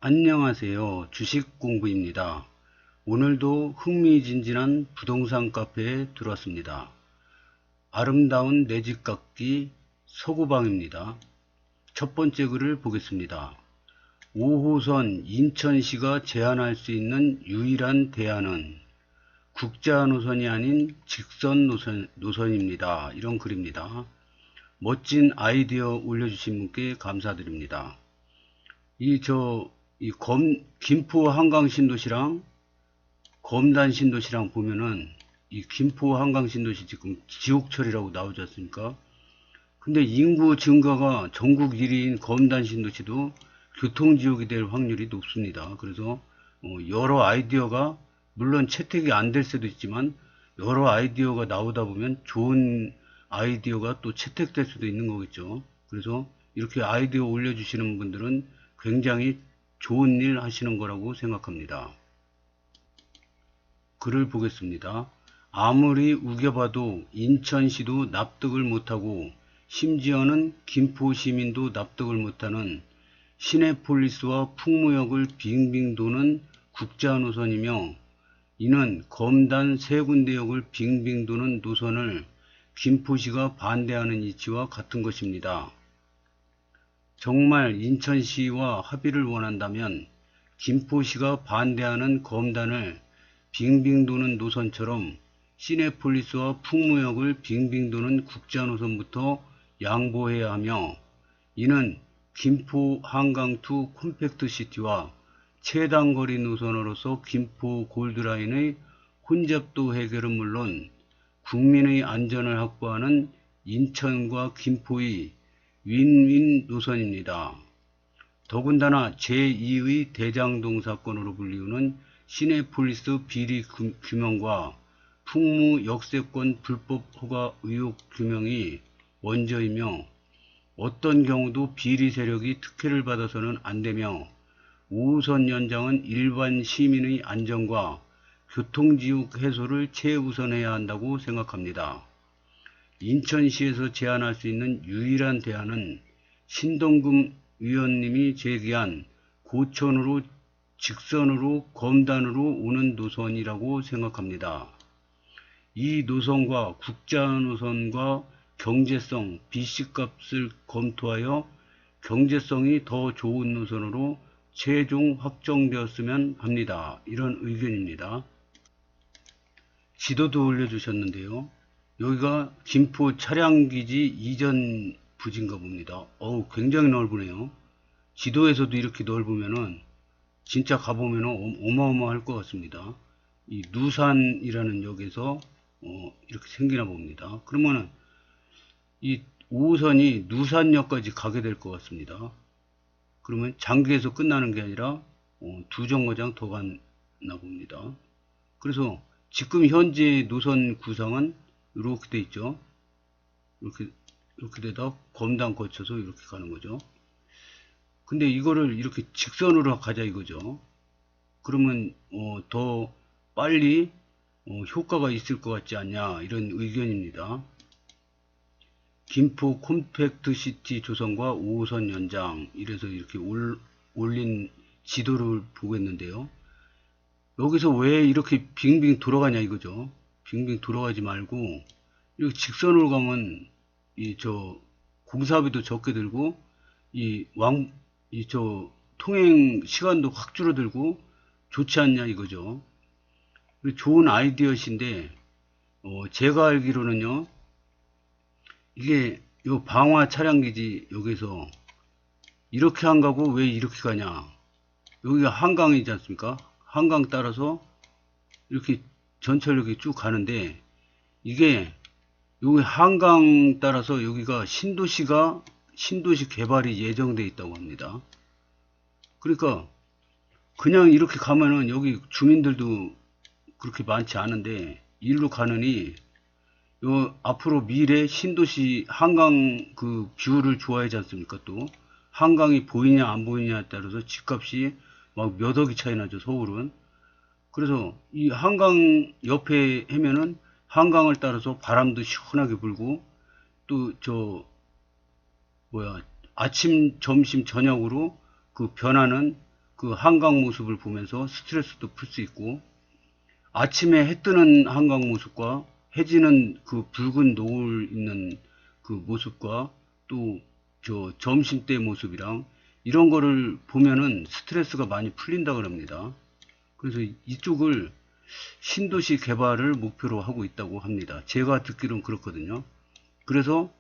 안녕하세요. 주식공부입니다. 오늘도 흥미진진한 부동산 카페에 들어왔습니다. 아름다운 내 집 갖기 서구방입니다. 첫 번째 글을 보겠습니다. 5호선 인천시가 제안할 수 있는 유일한 대안은 국자 노선이 아닌 직선 노선입니다. 이런 글입니다. 멋진 아이디어 올려주신 분께 감사드립니다. 김포 한강 신도시랑 검단 신도시랑 보면은 이 김포 한강 신도시 지금 지옥철이라고 나오지 않습니까? 근데 인구 증가가 전국 1위인 검단 신도시도 교통지옥이 될 확률이 높습니다. 그래서 여러 아이디어가 물론 채택이 안 될 수도 있지만 여러 아이디어가 나오다 보면 좋은 아이디어가 또 채택될 수도 있는 거겠죠. 그래서 이렇게 아이디어 올려주시는 분들은 굉장히 좋은 일 하시는 거라고 생각합니다. 글을 보겠습니다. 아무리 우겨봐도 인천시도 납득을 못하고 심지어는 김포 시민도 납득을 못하는 시내폴리스와 풍무역을 빙빙 도는 국자 노선이며, 이는 검단 세 군데역을 빙빙 도는 노선을 김포시가 반대하는 이치와 같은 것입니다. 정말 인천시와 합의를 원한다면 김포시가 반대하는 검단을 빙빙 도는 노선처럼 시내폴리스와 풍무역을 빙빙 도는 국자노선부터 양보해야 하며, 이는 김포 한강 투 콤팩트시티와 최단거리 노선으로서 김포 골드라인의 혼잡도 해결은 물론 국민의 안전을 확보하는 인천과 김포의 윈윈 노선입니다. 더군다나 제2의 대장동 사건으로 불리우는 시내폴리스 비리 규명과 풍무 역세권 불법 허가 의혹 규명이 원저이며, 어떤 경우도 비리 세력이 특혜를 받아서는 안되며 5호선 연장은 일반 시민의 안전과 교통지옥 해소를 최우선해야 한다고 생각합니다. 인천시에서 제안할 수 있는 유일한 대안은 신동금 위원님이 제기한 고천으로 직선으로 검단으로 오는 노선이라고 생각합니다. 이 노선과 국자 노선과 경제성, BC값을 검토하여 경제성이 더 좋은 노선으로 최종 확정되었으면 합니다. 이런 의견입니다. 지도도 올려주셨는데요. 여기가 김포 차량기지 이전 부지인가 봅니다. 굉장히 넓으네요. 지도에서도 이렇게 넓으면은 진짜 가보면은 어마어마할 것 같습니다. 이 누산이라는 역에서 이렇게 생기나 봅니다. 그러면은 이 5호선이 누산역까지 가게 될 것 같습니다. 그러면 장기에서 끝나는 게 아니라 두 정거장 더 갔나 봅니다. 그래서 지금 현재 노선 구상은 이렇게 돼 있죠. 이렇게 되다 검단 거쳐서 이렇게 가는 거죠. 근데 이거를 이렇게 직선으로 가자 이거죠. 그러면 더 빨리 효과가 있을 것 같지 않냐, 이런 의견입니다. 김포 콤팩트시티 조성과 5호선 연장, 이래서 이렇게 올린 지도를 보겠는데요. 여기서 왜 이렇게 빙빙 돌아가냐 이거죠. 빙빙 돌아가지 말고 이렇게 직선으로 가면 공사비도 적게 들고 통행 시간도 확 줄어들고 좋지 않냐 이거죠. 좋은 아이디어신데 제가 알기로는요, 이게 요 방화 차량기지 여기서 이렇게 안 가고 왜 이렇게 가냐, 여기가 한강이지 않습니까? 한강 따라서 이렇게 전철역이 쭉 가는데, 이게 여기 한강 따라서 여기가 신도시 개발이 예정돼 있다고 합니다. 그러니까 그냥 이렇게 가면은 여기 주민들도 그렇게 많지 않은데 일로 가느니 요 앞으로 미래 신도시 한강 그 뷰를 좋아하지 않습니까? 또 한강이 보이냐 안 보이냐에 따라서 집값이 막 몇 억이 차이 나죠, 서울은. 그래서 이 한강 옆에 하면은 한강을 따라서 바람도 시원하게 불고, 또 아침 점심 저녁으로 그 변하는 그 한강 모습을 보면서 스트레스도 풀 수 있고, 아침에 해 뜨는 한강 모습과 해 지는 그 붉은 노을 있는 그 모습과 또 저 점심 때 모습이랑 이런 거를 보면은 스트레스가 많이 풀린다 그럽니다. 그래서 이쪽을 신도시 개발을 목표로 하고 있다고 합니다. 제가 듣기로는 그렇거든요. 그래서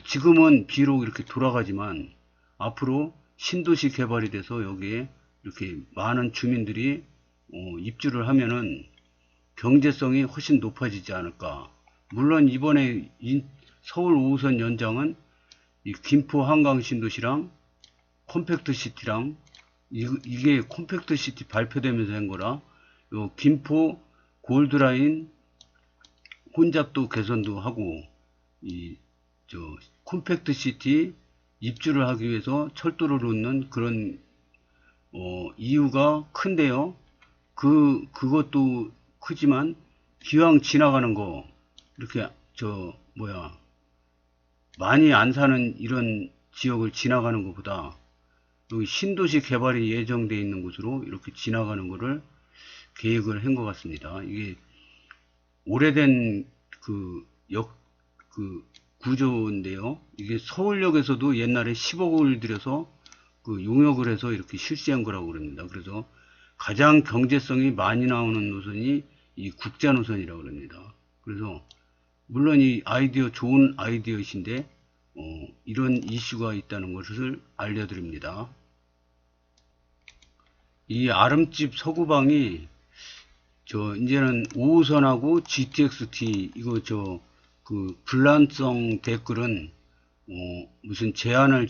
지금은 비록 이렇게 돌아가지만 앞으로 신도시 개발이 돼서 여기에 이렇게 많은 주민들이 입주를 하면은 경제성이 훨씬 높아지지 않을까. 물론 이번에 서울 5호선 연장은 이 김포 한강 신도시랑 컴팩트 시티랑 이게 컴팩트 시티 발표되면서 한 거라 요 김포 골드라인 혼잡도 개선도 하고 이 저 컴팩트 시티 입주를 하기 위해서 철도를 놓는 그런 이유가 큰데요. 그것도 크지만 기왕 지나가는 거 이렇게 많이 안 사는 이런 지역을 지나가는 것보다 여기 신도시 개발이 예정되어 있는 곳으로 이렇게 지나가는 거를 계획을 한 것 같습니다. 이게 오래된 그 구조인데요. 이게 서울역에서도 옛날에 10억을 들여서 그 용역을 해서 이렇게 실시한 거라고 그럽니다. 그래서 가장 경제성이 많이 나오는 노선이 이 국자 노선이라고 그럽니다. 그래서 물론 이 아이디어 좋은 아이디어이신데 이런 이슈가 있다는 것을 알려드립니다. 이 아름집 서구방이 이제는 5호선하고 GTX-T 이거 그 불란성 댓글은 무슨 제한을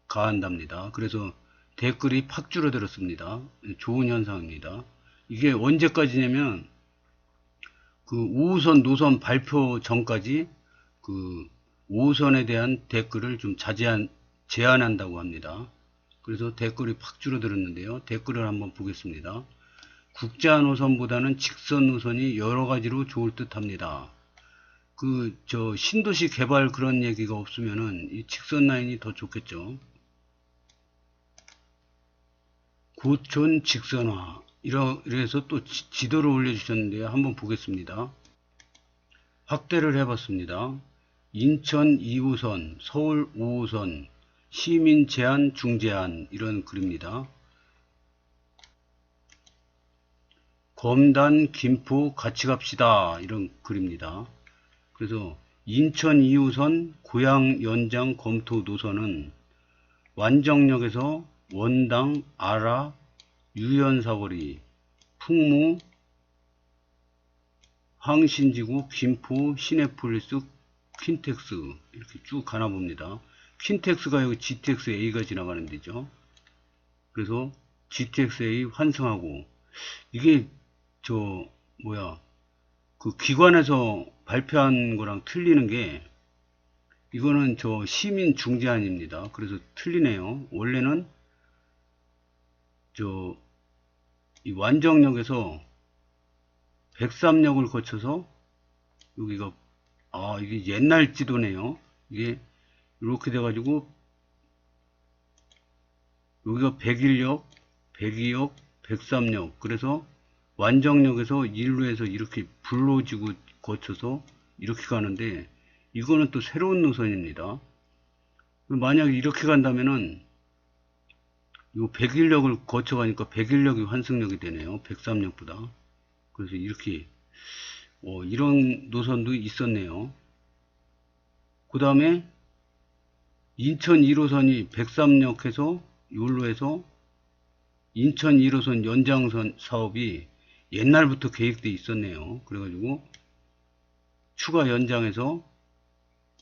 가한답니다. 그래서 댓글이 팍 줄어들었습니다. 좋은 현상입니다. 이게 언제까지냐면 그 5호선 노선 발표 전까지 그 5호선에 대한 댓글을 좀 제한한다고 합니다. 그래서 댓글이 팍 줄어들었는데요. 댓글을 한번 보겠습니다. 국자 노선보다는 직선 노선이 여러 가지로 좋을 듯 합니다. 신도시 개발 그런 얘기가 없으면은 이 직선 라인이 더 좋겠죠. 고촌 직선화. 이래서 또 지도를 올려주셨는데요. 한번 보겠습니다. 확대를 해봤습니다. 인천 2호선, 서울 5호선, 시민 제한, 중제한 이런 글입니다. 검단, 김포 같이 갑시다 이런 글입니다. 그래서 인천 2호선 고양 연장 검토 노선은 완정역에서 원당, 아라, 유연사거리, 풍무, 항신지구, 김포, 시내폴리스, 퀸텍스 이렇게 쭉 가나 봅니다. 퀸텍스가 여기 GTX-A가 지나가는 데죠. 그래서 GTX-A 환승하고 이게 그 기관에서 발표한 거랑 틀리는 게 이거는 시민 중제안입니다. 그래서 틀리네요. 원래는 이 완정역에서 103역을 거쳐서 여기가 이게 옛날 지도네요. 이게 이렇게 돼가지고 여기가 101역, 102역, 103역 그래서 완정역에서 1루에서 이렇게 불로지구 거쳐서 이렇게 가는데 이거는 또 새로운 노선입니다. 만약에 이렇게 간다면은 요 101역을 거쳐 가니까 101역이 환승역이 되네요. 103역보다. 그래서 이렇게 이런 노선도 있었네요. 그 다음에 인천 1호선이 103역에서 요로에서 인천 1호선 연장선 사업이 옛날부터 계획돼 있었네요. 그래가지고 추가 연장해서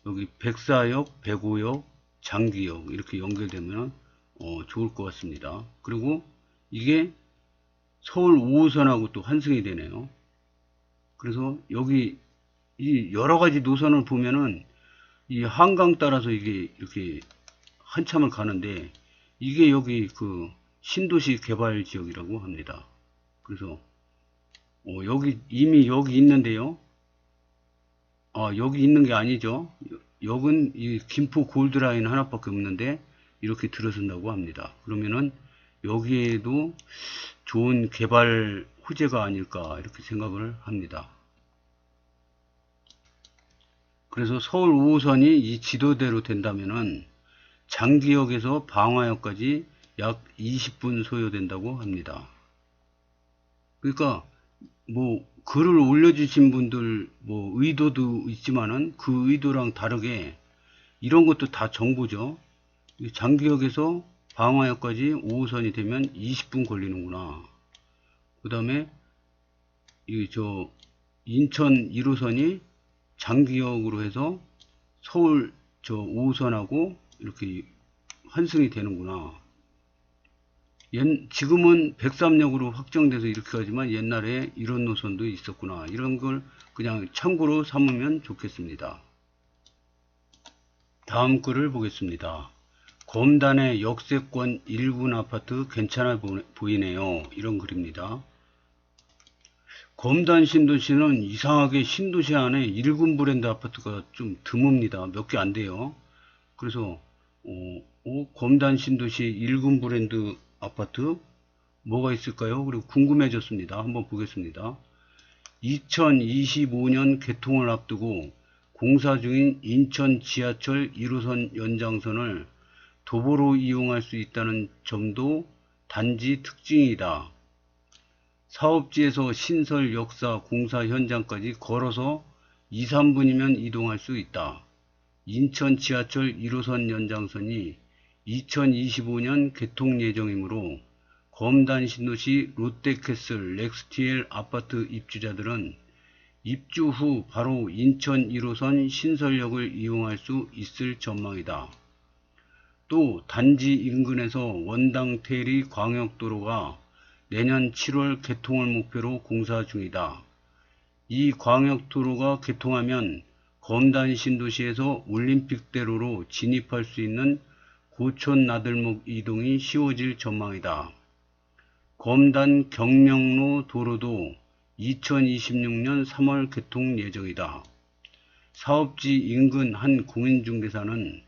여기 104역, 105역, 장기역 이렇게 연결되면 좋을 것 같습니다. 그리고 이게 서울 5호선하고 또 환승이 되네요. 그래서 여기 이 여러 가지 노선을 보면은 이 한강 따라서 이게 이렇게 한참을 가는데 이게 여기 그 신도시 개발 지역이라고 합니다. 그래서 이미 여기 있는데요. 여기 있는 게 아니죠. 역은 이 김포 골드라인 하나밖에 없는데 이렇게 들어선다고 합니다. 그러면은 여기에도 좋은 개발 호재가 아닐까 이렇게 생각을 합니다. 그래서 서울 5호선이 이 지도대로 된다면은 장기역에서 방화역까지 약 20분 소요된다고 합니다. 그러니까 뭐 글을 올려주신 분들 뭐 의도도 있지만은 그 의도랑 다르게 이런 것도 다 정보죠. 장기역에서 방화역까지 5호선이 되면 20분 걸리는구나. 그 다음에 저 인천 1호선이 장기역으로 해서 서울 저 5호선하고 이렇게 환승이 되는구나. 지금은 103역으로 확정돼서 이렇게 하지만 옛날에 이런 노선도 있었구나. 이런 걸 그냥 참고로 삼으면 좋겠습니다. 다음 글을 보겠습니다. 검단의 역세권 1군 아파트 괜찮아 보이네요. 이런 글입니다. 검단 신도시는 이상하게 신도시 안에 1군 브랜드 아파트가 좀 드뭅니다. 몇 개 안 돼요. 그래서 검단 신도시 1군 브랜드 아파트 뭐가 있을까요? 그리고 궁금해졌습니다. 한번 보겠습니다. 2025년 개통을 앞두고 공사 중인 인천 지하철 1호선 연장선을 도보로 이용할 수 있다는 점도 단지 특징이다. 사업지에서 신설 역사 공사 현장까지 걸어서 2, 3분이면 이동할 수 있다. 인천 지하철 1호선 연장선이 2025년 개통 예정이므로 검단 신도시 롯데캐슬 렉스티엘 아파트 입주자들은 입주 후 바로 인천 1호선 신설역을 이용할 수 있을 전망이다. 또 단지 인근에서 원당 테리 광역도로가 내년 7월 개통을 목표로 공사 중이다. 이 광역도로가 개통하면 검단 신도시에서 올림픽대로로 진입할 수 있는 고촌 나들목 이동이 쉬워질 전망이다. 검단 경명로 도로도 2026년 3월 개통 예정이다. 사업지 인근 한 공인중개사는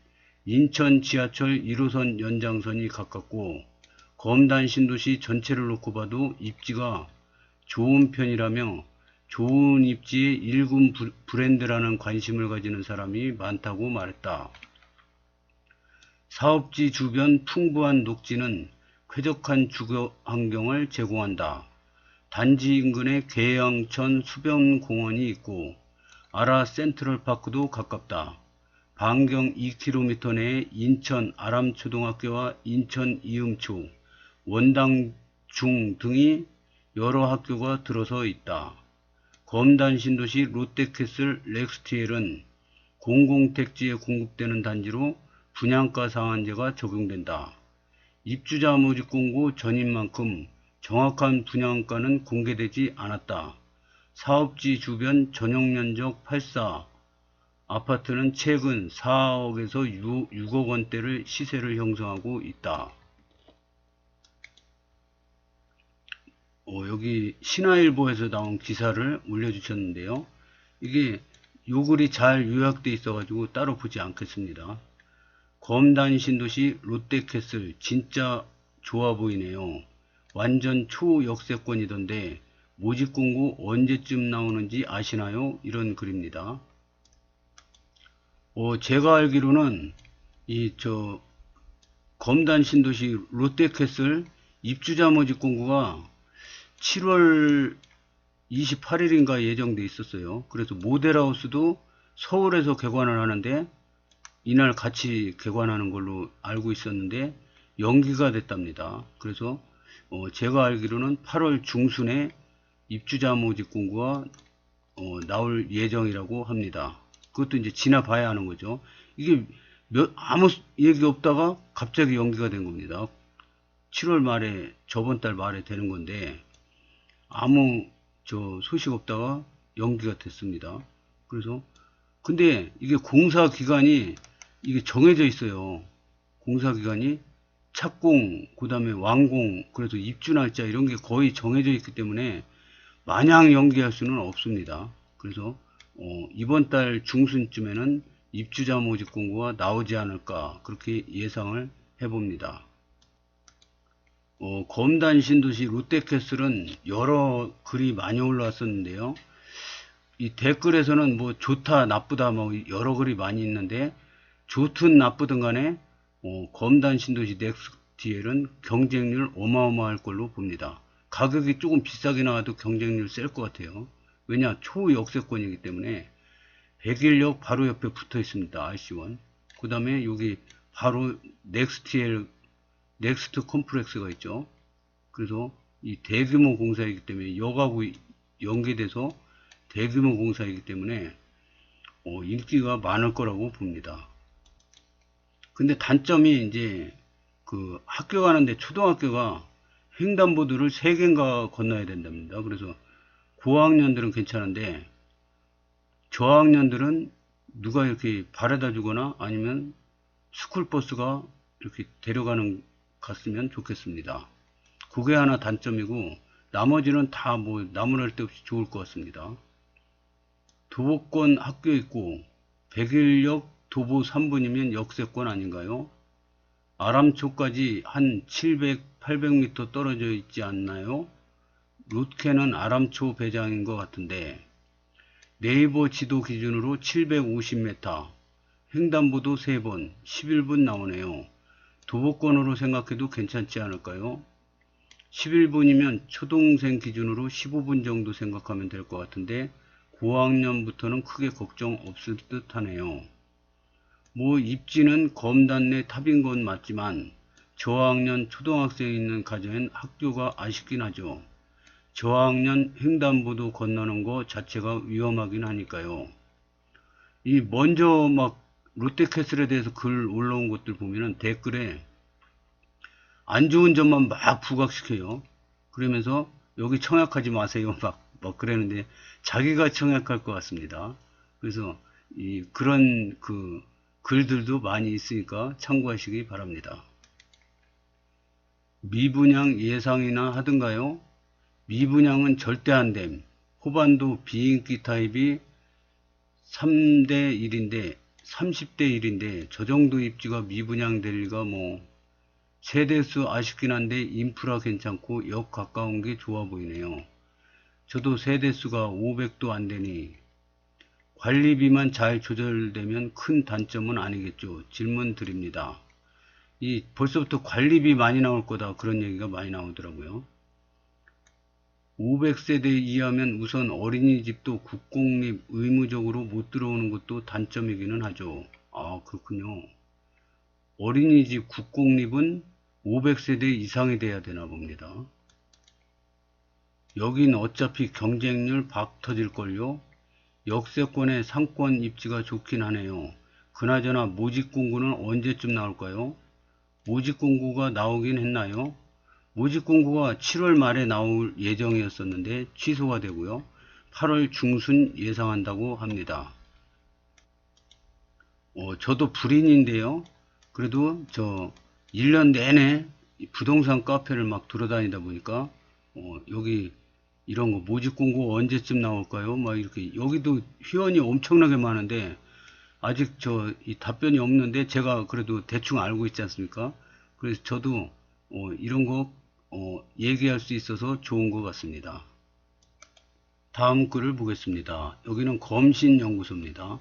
인천 지하철 1호선 연장선이 가깝고 검단 신도시 전체를 놓고 봐도 입지가 좋은 편이라며 좋은 입지의 1군 브랜드라는 관심을 가지는 사람이 많다고 말했다. 사업지 주변 풍부한 녹지는 쾌적한 주거 환경을 제공한다. 단지 인근에 계양천 수변공원이 있고 아라 센트럴파크도 가깝다. 반경 2km 내에 인천 아람초등학교와 인천 이음초, 원당중 등이 여러 학교가 들어서 있다. 검단 신도시 롯데캐슬 렉스티엘은 공공택지에 공급되는 단지로 분양가 상한제가 적용된다. 입주자 모집 공고 전인 만큼 정확한 분양가는 공개되지 않았다. 사업지 주변 전용면적 84, 아파트는 최근 4억에서 6억 원대를 시세를 형성하고 있다. 여기 신화일보에서 나온 기사를 올려주셨는데요. 이게 요 글이 잘 요약되어 있어가지고 따로 보지 않겠습니다. 검단 신도시 롯데캐슬 진짜 좋아 보이네요. 완전 초역세권이던데 모집 공고 언제쯤 나오는지 아시나요? 이런 글입니다. 제가 알기로는 검단 신도시 롯데캐슬 입주자 모집 공고가 7월 28일인가 예정돼 있었어요. 그래서 모델하우스도 서울에서 개관을 하는데 이날 같이 개관하는 걸로 알고 있었는데 연기가 됐답니다. 그래서 제가 알기로는 8월 중순에 입주자 모집 공고가 나올 예정이라고 합니다. 그것도 이제 지나봐야 하는 거죠. 이게 아무 얘기 없다가 갑자기 연기가 된 겁니다. 7월 말에 저번 달 말에 되는 건데 아무 소식 없다가 연기가 됐습니다. 그래서 근데 이게 공사 기간이 이게 정해져 있어요. 공사 기간이 착공, 그 다음에 완공, 그래서 입주 날짜 이런 게 거의 정해져 있기 때문에 마냥 연기할 수는 없습니다. 그래서 이번 달 중순쯤에는 입주자 모집 공고가 나오지 않을까 그렇게 예상을 해봅니다. 검단 신도시 롯데캐슬은 여러 글이 많이 올라왔었는데요. 이 댓글에서는 뭐 좋다, 나쁘다, 뭐 여러 글이 많이 있는데, 좋든 나쁘든 간에, 검단 신도시 넥스티엘은 경쟁률 어마어마할 걸로 봅니다. 가격이 조금 비싸게 나와도 경쟁률 셀 것 같아요. 왜냐, 초역세권이기 때문에, 백일역 바로 옆에 붙어 있습니다. RC1. 그 다음에 여기 바로 넥스티엘, 넥스트 컴플렉스가 있죠. 그래서 이 대규모 공사이기 때문에 역하고 연계돼서 대규모 공사이기 때문에 인기가 많을 거라고 봅니다. 근데 단점이 이제 그 학교 가는데 초등학교가 횡단보도를 3개인가 건너야 된답니다. 그래서 고학년들은 괜찮은데 저학년들은 누가 이렇게 바래다 주거나 아니면 스쿨버스가 이렇게 데려가는 갔으면 좋겠습니다. 그게 하나 단점이고 나머지는 다 뭐 나무랄 데 없이 좋을 것 같습니다. 도보권 학교 있고 백일역 도보 3분이면 역세권 아닌가요? 아람초까지 한 700, 800m 떨어져 있지 않나요? 롯케는 아람초 배장인 것 같은데 네이버 지도 기준으로 750m, 횡단보도 3번, 11분 나오네요. 도보권으로 생각해도 괜찮지 않을까요? 11분이면 초등생 기준으로 15분 정도 생각하면 될 것 같은데 고학년부터는 크게 걱정 없을 듯 하네요. 뭐 입지는 검단내 탑인 건 맞지만 저학년 초등학생이 있는 가정엔 학교가 아쉽긴 하죠. 저학년 횡단보도 건너는 거 자체가 위험하긴 하니까요. 이 먼저 막 롯데캐슬에 대해서 글 올라온 것들 보면은 댓글에 안 좋은 점만 막 부각시켜요. 그러면서 여기 청약하지 마세요. 막 그러는데 자기가 청약할 것 같습니다. 그래서 그런 그 글들도 많이 있으니까 참고하시기 바랍니다. 미분양 예상이나 하던가요? 미분양은 절대 안 됨. 호반도 비인기 타입이 3대 1인데 30대 1인데 저 정도 입지가 미분양 될 리가 뭐 세대수 아쉽긴 한데 인프라 괜찮고 역 가까운 게 좋아 보이네요. 저도 세대수가 500도 안 되니 관리비만 잘 조절되면 큰 단점은 아니겠죠. 질문 드립니다. 벌써부터 관리비 많이 나올 거다 그런 얘기가 많이 나오더라고요. 500세대 이하면 우선 어린이집도 국공립 의무적으로 못 들어오는 것도 단점이기는 하죠. 아, 그렇군요. 어린이집 국공립은 500세대 이상이 돼야 되나 봅니다. 여긴 어차피 경쟁률 박 터질걸요. 역세권의 상권 입지가 좋긴 하네요. 그나저나 모집 공고는 언제쯤 나올까요? 모집 공고가 나오긴 했나요? 모집 공고가 7월 말에 나올 예정이었었는데 취소가 되고요. 8월 중순 예상한다고 합니다. 저도 불인인데요. 그래도 저 1년 내내 부동산 카페를 막 돌아다니다 보니까 여기 이런 거 모집 공고 언제쯤 나올까요? 막 이렇게 여기도 회원이 엄청나게 많은데 아직 이 답변이 없는데 제가 그래도 대충 알고 있지 않습니까? 그래서 저도 이런 거 얘기할 수 있어서 좋은 것 같습니다. 다음 글을 보겠습니다. 여기는 검신연구소입니다.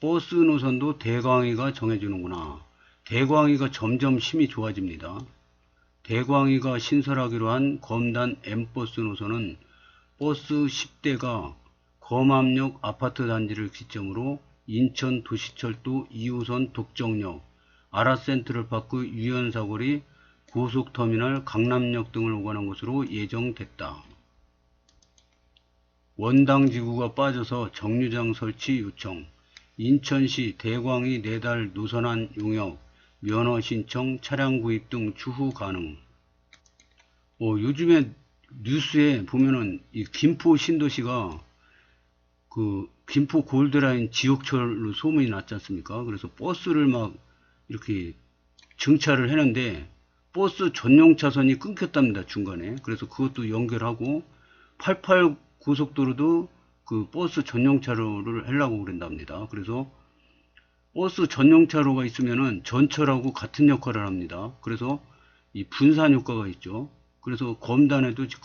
버스 노선도 대광위가 정해주는구나. 대광위가 점점 힘이 좋아집니다. 대광위가 신설하기로 한 검단 M버스 노선은 버스 10대가 검암역 아파트 단지를 기점으로 인천 도시철도 2호선 독정역, 아라센트럴파크 유연사거리, 고속터미널 강남역 등을 오가는 것으로 예정됐다. 원당지구가 빠져서 정류장 설치 요청, 인천시 대광위 4달 노선안 용역, 면허 신청, 차량 구입 등 추후 가능. 요즘에 뉴스에 보면은 이 김포 신도시가 그 김포 골드라인 지옥철로 소문이 났지 않습니까? 그래서 버스를 막 이렇게 정차를 했는데 버스 전용 차선이 끊겼답니다, 중간에. 그래서 그것도 연결하고 88 고속도로도 그 버스 전용 차로를 하려고 그런답니다. 그래서 버스 전용 차로가 있으면은 전철하고 같은 역할을 합니다. 그래서 이 분산 효과가 있죠. 그래서 검단에도 지금